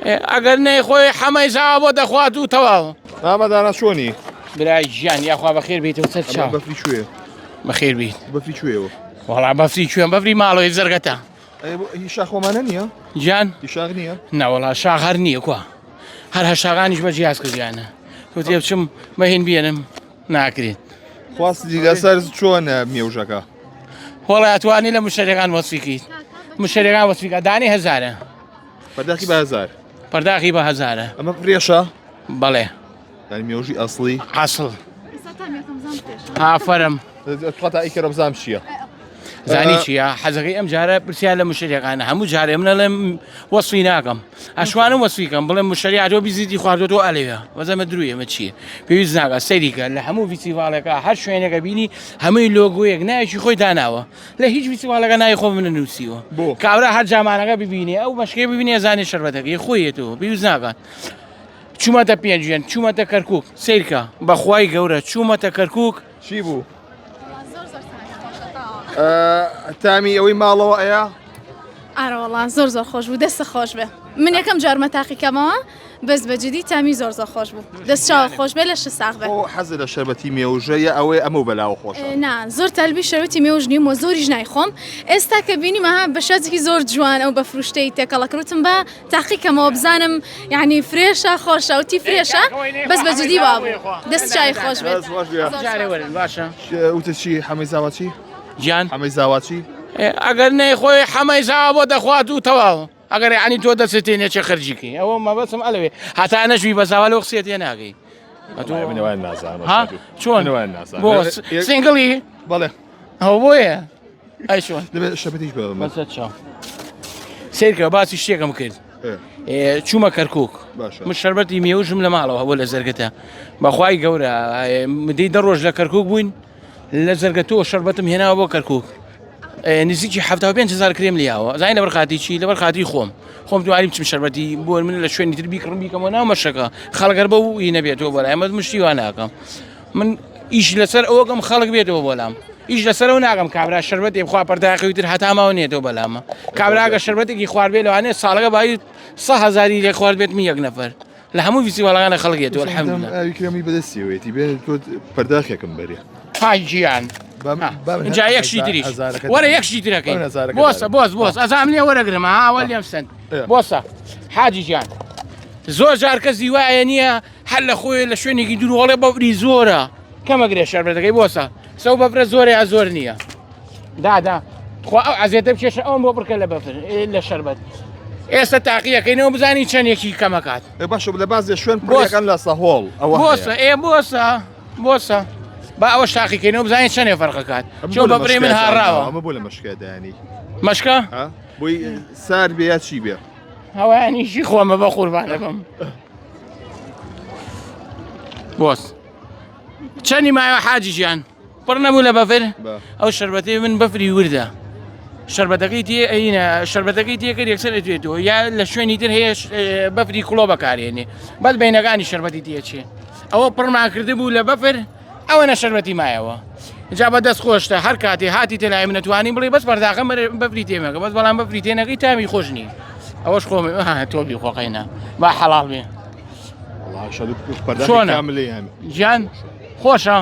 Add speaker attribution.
Speaker 1: ئەگەر نەیخۆی حەمەی زاوە بۆ دەخوات و تەواو
Speaker 2: ئامادانە چۆنی
Speaker 1: برای ژیان یاخوا بەخێر بیتەوە سەر چاو
Speaker 2: بەفری کوێ
Speaker 1: بەخێر بیت
Speaker 2: بەفری کوێەوە
Speaker 1: وەڵا بەفری کوێن بەفری ماڵەوەی زەرگەتە
Speaker 2: هیچ شاخۆمانە نییە
Speaker 1: گیان
Speaker 2: هیچ نییە
Speaker 1: ناوەڵا شاغ هەر نییە کووە هەر هەشاغانیش بە جیاز کردیانە تۆ تێ بچم بەهێن بێنم ناکرێت
Speaker 2: خواستی لەسەر چۆن مێوژەکە
Speaker 1: وەڵا ئەتوانی لە مشتریەکان وەسفیکەیت مشتریەکان وەسفیکە دانی هەزارە
Speaker 2: پەرداخی بە 1000
Speaker 1: پەرداخی بە 1000
Speaker 2: ئەمە فرێشە
Speaker 1: بەڵێ
Speaker 2: ینی مێوژی ئەسڵی
Speaker 1: حەسڵ ئافەرم
Speaker 2: تا ئیکەرە بزانام چییە
Speaker 1: زانی چییە حەزەکەی ئەم جارە پرسیار لە مشتریەکانە هەموو جارێ منە لەم وەسفی ناکەم ئەشوانم وەسفیکەم بڵێم مشتری ئاتۆ بیزیتی خواردۆ ئەلێوە وەزەمە دروی ئەمە چییە پێویست ناکە سەریکە لە هەموو فیسیڤالەکە هەر شوێنێکە بینی هەمووی لۆگۆیەک نایەکی خۆی داناوە لە هیچ فیسیڤالەکە نای خۆ منە نووسیوە کابرا هەر جامانەکە ببینێ ئەو مەشکێ ببینێ زانێ شەربەتەکەی خۆیەتەوە پێویست ناکات چوومەتە پێنجێن چوومەتە کەرکووک سیرکە بەخوای گەورە چوومەتە کەرکووک
Speaker 2: چی بوو تامی ئەوەی ماڵەوە ئەیە
Speaker 3: ئارەوەڵان زۆر خۆش بوو دەستە خۆش بێ من یەکەم جارمە تاقیکەمەوە بەس بەجددی تامی زۆر خۆش بوو دەست چاوە خۆش بێ لە ش ساغ بێ
Speaker 2: حەزە لە شەربەتی مێوژەیە ئەوەی ئەمە بەلاوە خۆشە
Speaker 3: نا زۆر تەلبی شەربەتی مێوژ نیم و زۆریش نایخۆم ئێستا کە بینیمەها بە شازێکی زۆر جوان ئەو بە فروشتەی تێکەڵەکەوتم بە تاقیکەمەوە بزانم یعنی فرێشە خۆشە وتی فرێشە بەس بەجددی وا بوو دەست چای خۆش بێت
Speaker 1: باشە
Speaker 2: وتە چی حەمەی زاواچی
Speaker 1: گیان
Speaker 2: حەمەی زاواچی
Speaker 1: ئەگەر نەیخۆی حەمەی زاوە بۆ دەخوات و تەواو ئەگەر عنی تۆ دەستێنێ چه خەرجیکی ئەوە مەبەسم ئەلەوێ هەتا نەشوی بە زاوا لە قسێت هێ ناگەی چۆن بۆ سنگڵی
Speaker 2: بەڵێ
Speaker 1: ئەو بۆیە ئەی چۆن
Speaker 2: شەبەتیش
Speaker 1: بەسەر چاو سیرکە باسی شتێکم کرد چوومە کەرکووک من شەربەتی مێوژم لە ماڵەوە بۆ لە زەرگەتە بەخوای گەورە مدەی دە ڕۆژ لە کەرکووک بووین لە زەرگەتەوە شەربەتم هێناوە بۆ کەرکووک نزیکی 75,000 کرێم لیاوە زای لەبەر خاتی چی لەبەر خاتی خۆم دواریم چم شەربەتی بۆ من لە شوێنی تر بیکڕم بیکەمەوە ناو مەشەکە خەڵگەر بە و نەبێتەوە بەڵام ئەمە مشتی وا ناکەم من ئیش لەسەر ئەوەکەم خەڵک بێتەوە بۆلام ئیش لەسەرەوە ناکەم کابرا شەربەتی بخوا پەرداخەوی تر هەتاماوە نێتەوە بەلامە کابراگە شەربەتێکی خوارد بێت لەوانێ ساڵەکە باید 100,000 لێ خوارد بێت من یەک نەفەر لە هەموو فیسیڤالەکانە خەڵکێتەوە الحەمدولله
Speaker 2: ئەویکرێمی بەدەستیەوەیەتی بێ تۆ پەرداخێکم بەرێ
Speaker 1: های گیان اینجا یەکشی تریش وەرە یەکشی ترەکەی بۆس ئەزام لێ وەرەگرم ئەوە لێم سند بۆسە حاجی گیان زۆر جار کەسی وایە نییە هەر لە خۆی لە شوێنێکی دوورۆڵێ بەفری زۆرە کەمەگرێ شەربەتەکەی بۆسە سەو بەفرە زۆرە یا زۆر نییە دادا خوا ئەو ئەزێتە بکێشە ئەوم بۆ بڕکە لە بەفر لە شەربەت ئێستا تاقیەکەینەوە بزانی چەندێکی کەمەکات
Speaker 2: باشە لە بازێ شوێن پڕەکان لە سەهۆڵ
Speaker 1: بۆسە با ئەوە شاقیکەینەوە بزانین چەندێ فەرقەکات چۆن بە بڕێ من هاڕاوە
Speaker 2: ئەمە بۆ لە مەشکەدانی
Speaker 1: مەشکە
Speaker 2: بۆی سار بێ یا چی بێ
Speaker 1: هەوایانیشی خۆمە بە قوربانە بم بۆس چەندی مایەوە حاجی گیان پڕ نەبوو لە بەفر ئەو شەربەتەی من بەفری وردە شەربەتەکەی تێ ئەینە شەربەتەکەی تێکرد یەکسەر دێتەوە یا لە شوێنی تر هەیە بەفری کڵۆ بەکارێنێ بەس بینەکانی شەربەتی تێچێ ئەوە پڕمان کرده بوو لە بەفر ئەوە نە شەربەتی مایەوە جا بە دەست خۆشتە هەر کاتێ هاتی تێلای من نەتوانین بڵێ بەس بەرداخەم بەفری تێمەکە بەس بەڵام بەفری تێنەکەی تامی خۆش نی ئەوەش خۆم تۆبی خۆقینە با حەڵاڵ بێ چۆنە گیان خۆشە